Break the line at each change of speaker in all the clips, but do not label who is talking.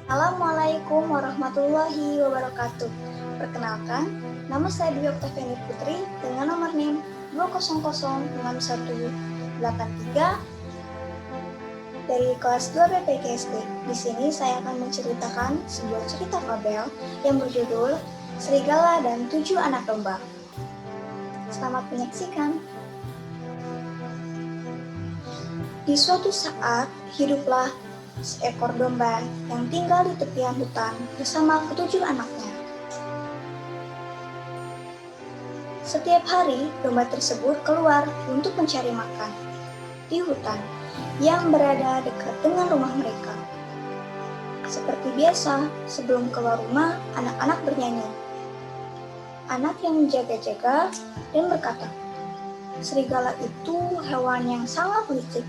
Assalamualaikum warahmatullahi wabarakatuh. Perkenalkan, nama saya Dwi Oktaviani Putri dengan nomor NIM 2006183 dari kelas 2 BPKSD. Di sini saya akan menceritakan sebuah cerita fabel yang berjudul Serigala dan 7 Anak Domba. Selamat menyaksikan. Di suatu saat, hiduplah seekor domba yang tinggal di tepian hutan bersama ketujuh anaknya. Setiap hari, domba tersebut keluar untuk mencari makan di hutan yang berada dekat dengan rumah mereka. Seperti biasa, sebelum keluar rumah, anak-anak bernyanyi. Anak yang menjaga-jaga dan berkata, "Serigala itu hewan yang sangat licik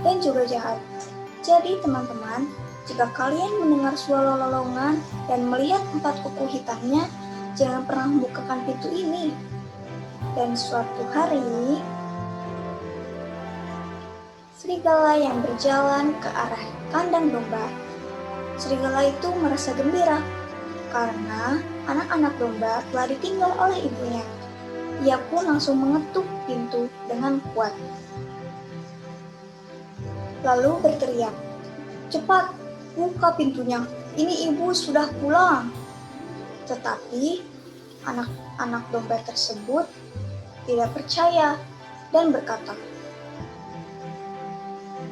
dan juga jahat. Jadi teman-teman, jika kalian mendengar suara lolongan dan melihat 4 kuku hitamnya, jangan pernah membukakan pintu ini." Dan suatu hari, serigala yang berjalan ke arah kandang domba. Serigala itu merasa gembira karena anak-anak domba telah ditinggal oleh ibunya. Ia pun langsung mengetuk pintu dengan kuat. Lalu berteriak, "Cepat, buka pintunya, ini ibu sudah pulang." Tetapi anak-anak domba tersebut tidak percaya dan berkata,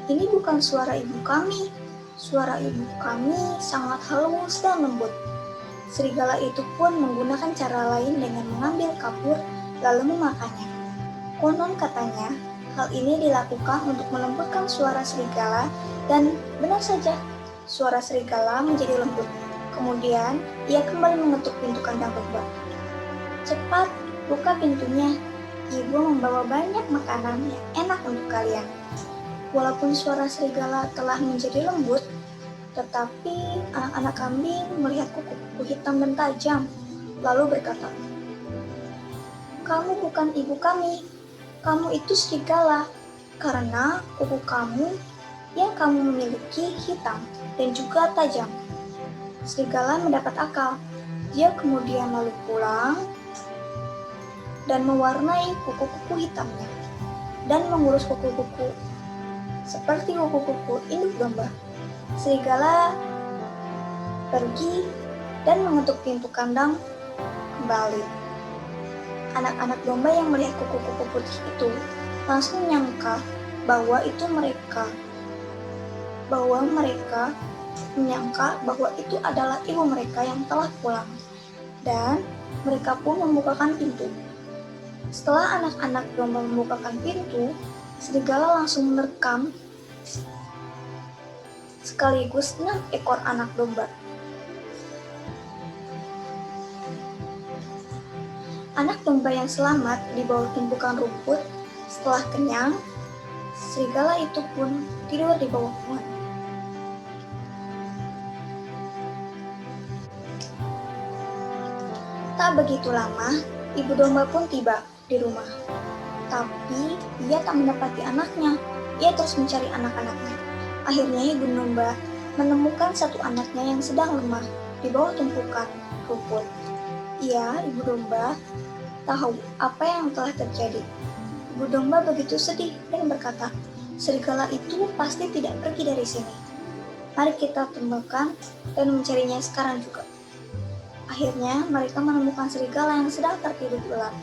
"Ini bukan suara ibu kami. Suara ibu kami sangat halus dan lembut." Serigala itu pun menggunakan cara lain dengan mengambil kapur lalu memakannya. Konon katanya, hal ini dilakukan untuk melembutkan suara serigala dan benar saja, suara serigala menjadi lembut. Kemudian, ia kembali mengetuk pintu kandang domba. "Cepat, buka pintunya. Ibu membawa banyak makanan yang enak untuk kalian." Walaupun suara serigala telah menjadi lembut, tetapi anak-anak kambing melihat kuku-kuku hitam dan tajam, lalu berkata, "Kamu bukan ibu kami. Kamu itu serigala, karena kuku kamu yang kamu miliki hitam dan juga tajam." Serigala mendapat akal. Dia kemudian lalu pulang dan mewarnai kuku-kuku hitamnya dan mengurus kuku-kuku seperti kuku-kuku induk domba. Serigala pergi dan mengetuk pintu kandang kembali. Anak-anak domba yang melihat kuku-kuku putih itu langsung menyangka bahwa mereka menyangka bahwa itu adalah ibu mereka yang telah pulang, dan mereka pun membukakan pintu. Setelah anak-anak domba membukakan pintu, serigala langsung menerkam sekaligus 6 ekor anak domba. Anak domba yang selamat di bawah tumpukan rumput. Setelah kenyang, serigala itu pun tidur di bawah pohon. Tak begitu lama, ibu domba pun tiba di rumah. Tapi ia tak mendapati anaknya. Ia terus mencari anak-anaknya. Akhirnya ibu domba menemukan satu anaknya yang sedang lemah di bawah tumpukan rumput. Ibu domba tahu apa yang telah terjadi. Ibu domba begitu sedih dan berkata, "Serigala itu pasti tidak pergi dari sini. Mari kita temukan dan mencarinya sekarang juga." Akhirnya mereka menemukan serigala yang sedang tertidur gelap.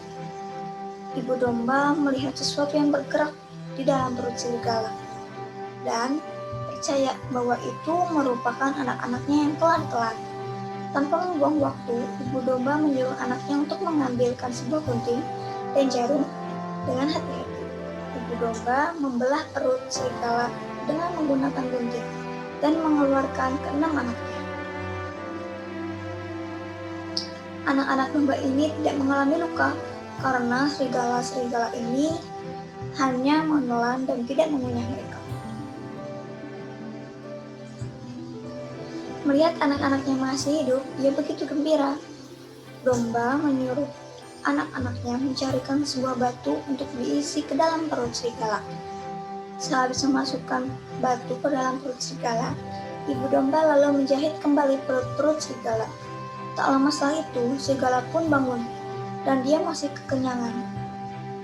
Ibu domba melihat sesuatu yang bergerak di dalam perut serigala dan percaya bahwa itu merupakan anak-anaknya yang telah ditelan. Tanpa membuang waktu, ibu domba menyuruh anaknya untuk mengambilkan sebuah gunting dan jarum. Dengan hati-hati, ibu domba membelah perut serigala dengan menggunakan gunting dan mengeluarkan ke-6 anaknya. Anak-anak domba ini tidak mengalami luka karena serigala-serigala ini hanya menelan dan tidak mengunyah mereka. Melihat anak-anaknya masih hidup, ia begitu gembira. Domba menyuruh anak-anaknya mencarikan sebuah batu untuk diisi ke dalam perut serigala. Sehabis memasukkan batu ke dalam perut serigala, Ibu domba lalu menjahit kembali perut-perut serigala. Tak lama setelah itu, serigala pun bangun, dan dia masih kekenyangan.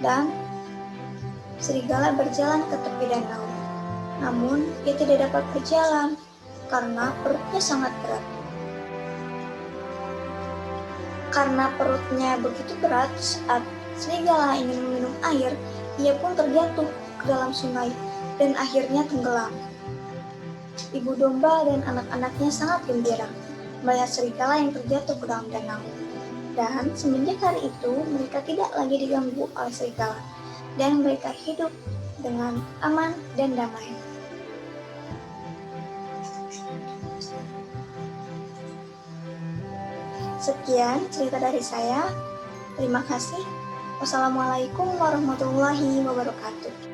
Dan serigala berjalan ke tepi danau. Namun, ia tidak dapat berjalan karena perutnya sangat berat. Karena perutnya begitu berat, saat serigala ingin meminum air, ia pun terjatuh ke dalam sungai dan akhirnya tenggelam. Ibu domba dan anak-anaknya sangat gembira melihat serigala yang terjatuh ke dalam danau. Dan semenjak hari itu, mereka tidak lagi diganggu oleh serigala, dan mereka hidup dengan aman dan damai. Sekian cerita dari saya. Terima kasih. Wassalamualaikum warahmatullahi wabarakatuh.